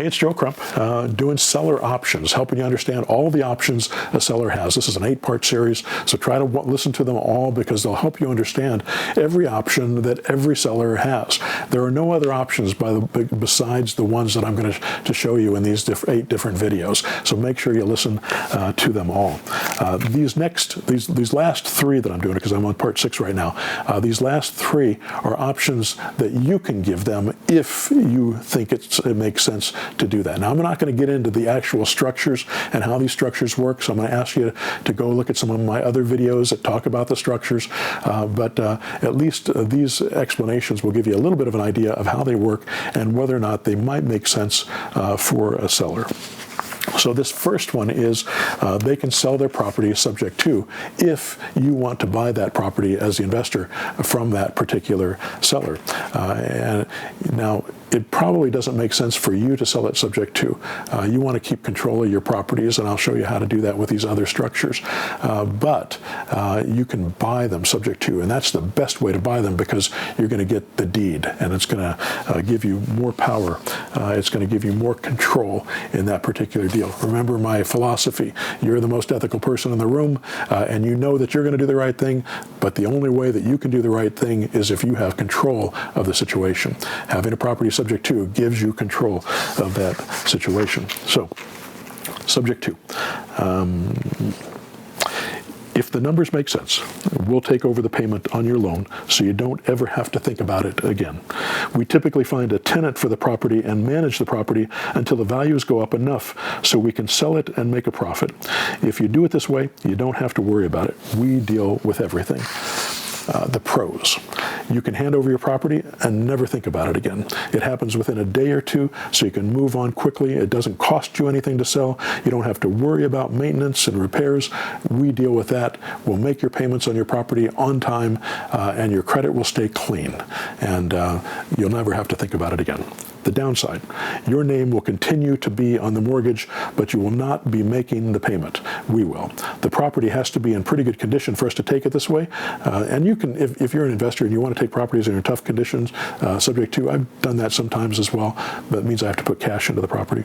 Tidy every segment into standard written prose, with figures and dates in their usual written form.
Hey, it's Joe Crump, doing seller options, helping you understand all the options a seller has. This is an 8-part series, so try to listen to them all because they'll help you understand every option that every seller has. There are no other options besides the ones that I'm going to show you in these 8 different videos. So make sure you listen to them all. These last 3 that I'm doing, because I'm on part 6 right now, these last 3 are options that you can give them if you think it makes sense to do that. Now, I'm not going to get into the actual structures and how these structures work, so I'm going to ask you to go look at some of my other videos that talk about the structures, but at least these explanations will give you a little bit of an idea of how they work and whether or not they might make sense for a seller. So this first one is they can sell their property subject to if you want to buy that property as the investor from that particular seller. And now, it probably doesn't make sense for you to sell it subject to. You want to keep control of your properties, and I'll show you how to do that with these other structures. But you can buy them subject to, and that's the best way to buy them because you're going to get the deed, and it's going to give you more power. It's going to give you more control in that particular deal. Remember my philosophy. You're the most ethical person in the room, and you know that you're going to do the right thing, but the only way that you can do the right thing is if you have control of the situation. Having a property subject to gives you control of that situation. So, subject to. If the numbers make sense, we'll take over the payment on your loan so you don't ever have to think about it again. We typically find a tenant for the property and manage the property until the values go up enough so we can sell it and make a profit. If you do it this way, you don't have to worry about it. We deal with everything. The pros. You can hand over your property and never think about it again. It happens within a day or 2, so you can move on quickly. It doesn't cost you anything to sell. You don't have to worry about maintenance and repairs. We deal with that. We'll make your payments on your property on time, and your credit will stay clean. And you'll never have to think about it again. The downside, your name will continue to be on the mortgage, but you will not be making the payment. We will. The property has to be in pretty good condition for us to take it this way. And you can, if you're an investor and you want to take properties in tough conditions, subject to, I've done that sometimes as well. That means I have to put cash into the property.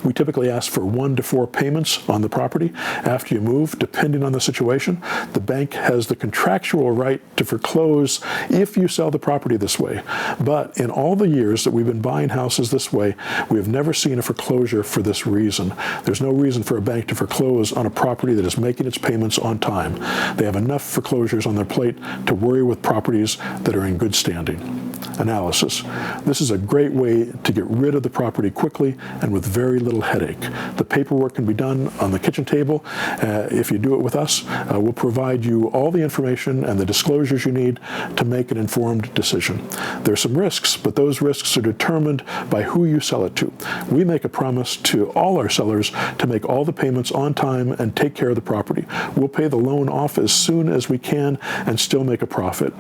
We typically ask for 1 to 4 payments on the property after you move, depending on the situation. The bank has the contractual right to foreclose if you sell the property this way. But in all the years that we've been buying houses this way, we have never seen a foreclosure for this reason. There's no reason for a bank to foreclose on a property that is making its payments on time. They have enough foreclosures on their plate to worry with properties that are in good standing. Analysis. This is a great way to get rid of the property quickly and with very little headache. The paperwork can be done on the kitchen table. If you do it with us, we'll provide you all the information and the disclosures you need to make an informed decision. There are some risks, but those risks are determined by who you sell it to. We make a promise to all our sellers to make all the payments on time and take care of the property. We'll pay the loan off as soon as we can and still make a profit.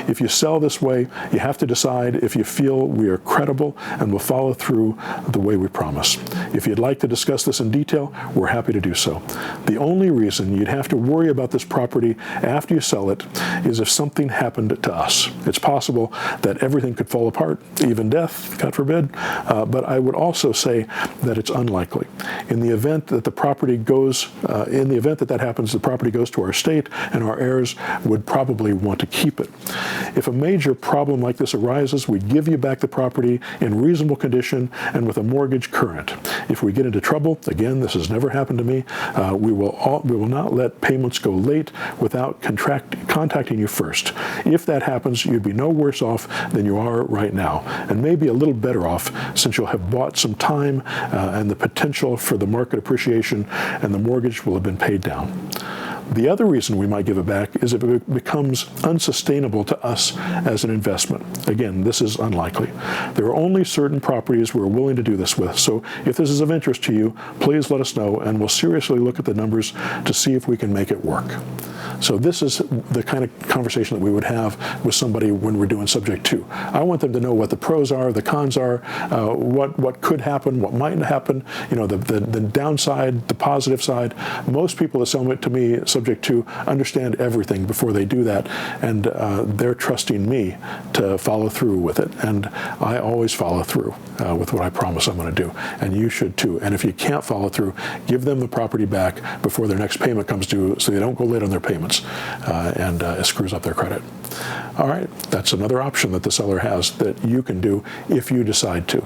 If you sell this way, you have to decide if you feel we are credible and will follow through the way we promise. If you'd like to discuss this in detail, we're happy to do so. The only reason you'd have to worry about this property after you sell it is if something happened to us. It's possible that everything could fall apart, even death, God forbid, but I would also say that it's unlikely. In the event that that happens, the property goes to our estate and our heirs would probably want to keep it. If a major problem like this arises, we give you back the property in reasonable condition and with a mortgage current. If we get into trouble, again, this has never happened to me, we will not let payments go late without contacting you first. If that happens, you'd be no worse off than you are right now, and maybe a little better off since you'll have bought some time and the potential for the market appreciation, and the mortgage will have been paid down. The other reason we might give it back is if it becomes unsustainable to us as an investment. Again, this is unlikely. There are only certain properties we're willing to do this with, so if this is of interest to you, please let us know and we'll seriously look at the numbers to see if we can make it work. So this is the kind of conversation that we would have with somebody when we're doing subject to. I want them to know what the pros are, the cons are, what could happen, what might happen, the downside, the positive side. Most people that sell it to me subject to understand everything before they do that, and they're trusting me to follow through with it. And I always follow through with what I promise I'm going to do, and you should too. And if you can't follow through, give them the property back before their next payment comes due, so they don't go late on their payments and it screws up their credit. All right, that's another option that the seller has that you can do if you decide to.